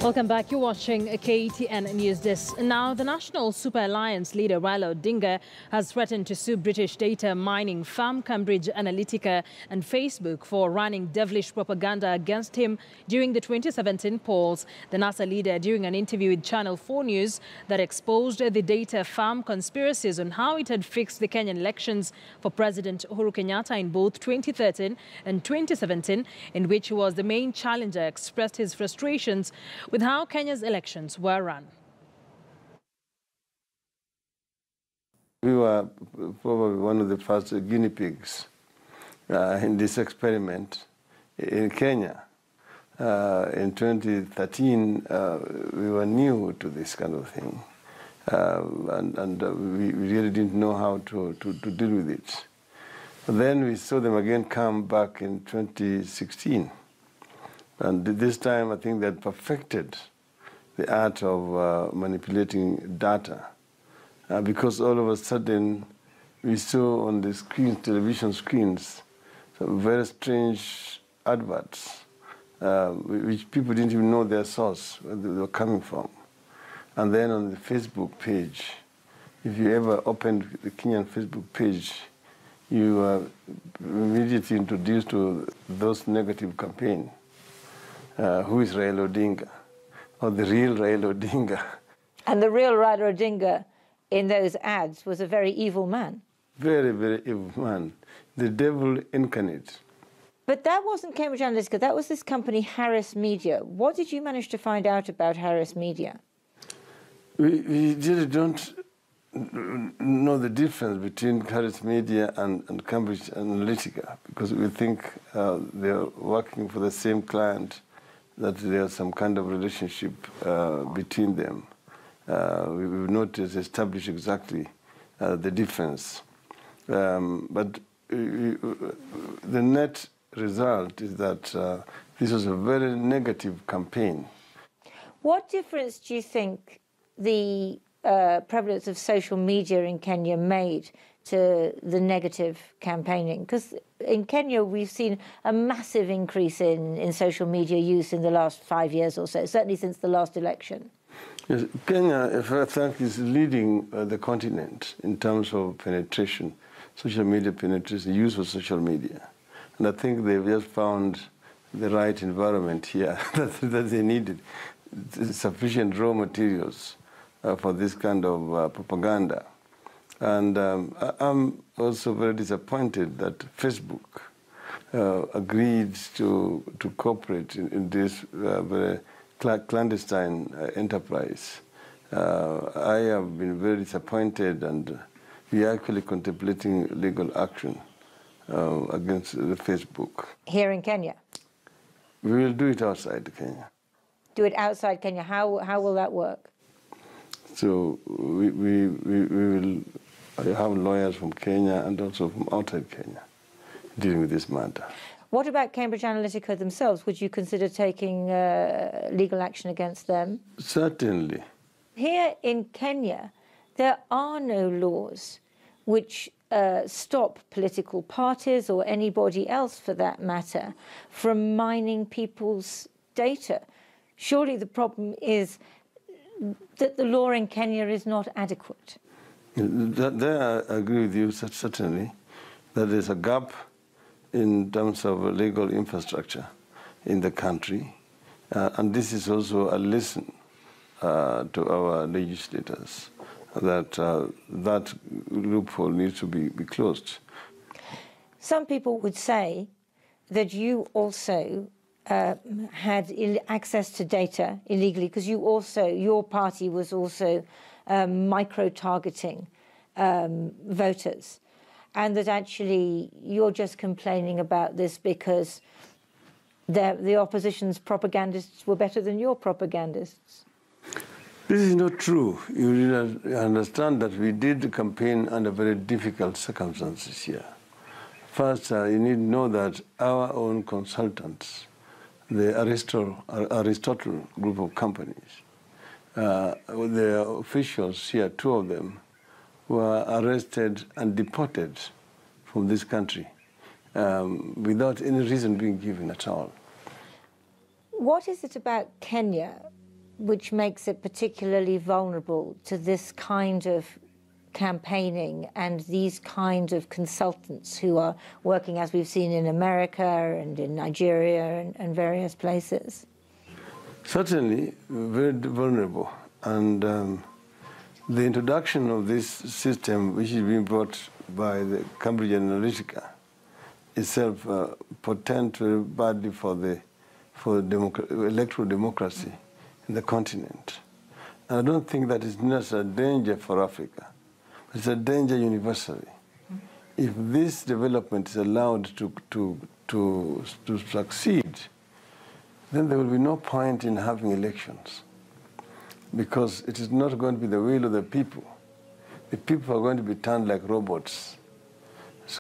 Welcome back. You're watching KTN News Desk. Now, the National Super Alliance leader Raila Odinga has threatened to sue British data mining firm Cambridge Analytica and Facebook for running devilish propaganda against him during the 2017 polls. The NASA leader, during an interview with Channel 4 News, that exposed the data firm conspiracies on how it had fixed the Kenyan elections for President Uhuru Kenyatta in both 2013 and 2017, in which he was the main challenger, expressed his frustrations with how Kenya's elections were run. We were probably one of the first guinea pigs in this experiment in Kenya. In 2013, we were new to this kind of thing, and we really didn't know how to deal with it. But then we saw them again come back in 2016. And this time, I think they had perfected the art of manipulating data, because all of a sudden we saw on the screen, television screens, some very strange adverts, which people didn't even know their source, where they were coming from. And then on the Facebook page, if you ever opened the Kenyan Facebook page, you were immediately introduced to those negative campaigns. Who is Raila Odinga, or the real Raila Odinga. And the real Raila Odinga in those ads was a very evil man. Very, very evil man. The devil incarnate. But that wasn't Cambridge Analytica, that was this company, Harris Media. What did you manage to find out about Harris Media? We really don't know the difference between Harris Media and Cambridge Analytica, because we think they're working for the same client, that there's some kind of relationship between them. We've not established exactly the difference. But the net result is that this was a very negative campaign. What difference do you think the prevalence of social media in Kenya made to the negative campaigning? Because in Kenya, we've seen a massive increase in social media use in the last 5 years or so, certainly since the last election. Yes, Kenya, I think, is leading the continent in terms of penetration, social media penetration, use of social media. And I think they've just found the right environment here that they needed, sufficient raw materials for this kind of propaganda. And I'm also very disappointed that Facebook agreed to cooperate in this very clandestine enterprise. I have been very disappointed, and we are actually contemplating legal action against the Facebook. Here in Kenya? We will do it outside Kenya. Do it outside Kenya. How will that work? So we will have lawyers from Kenya and also from outside Kenya dealing with this matter. What about Cambridge Analytica themselves? Would you consider taking legal action against them? Certainly. Here in Kenya, there are no laws which stop political parties or anybody else, for that matter, from mining people's data. Surely the problem is that the law in Kenya is not adequate. There I agree with you, certainly, that there's a gap in terms of legal infrastructure in the country. And this is also a lesson to our legislators, that that loophole needs to be closed. Some people would say that you also had access to data illegally, because your party was also micro-targeting voters, and that actually you're just complaining about this because the opposition's propagandists were better than your propagandists. This is not true. You really understand that we did campaign under very difficult circumstances here. First, you need to know that our own consultants, the Aristotle group of companies, the officials here, 2 of them, were arrested and deported from this country without any reason being given at all. What is it about Kenya which makes it particularly vulnerable to this kind of campaigning and these kind of consultants who are working, as we've seen in America and in Nigeria and various places? Certainly very vulnerable. And the introduction of this system, which is being brought by the Cambridge Analytica, itself portends very badly for the electoral democracy in the continent. And I don't think that is not a danger for Africa. It's a danger universally. If this development is allowed to succeed, then there will be no point in having elections, because it is not going to be the will of the people. The people are going to be turned like robots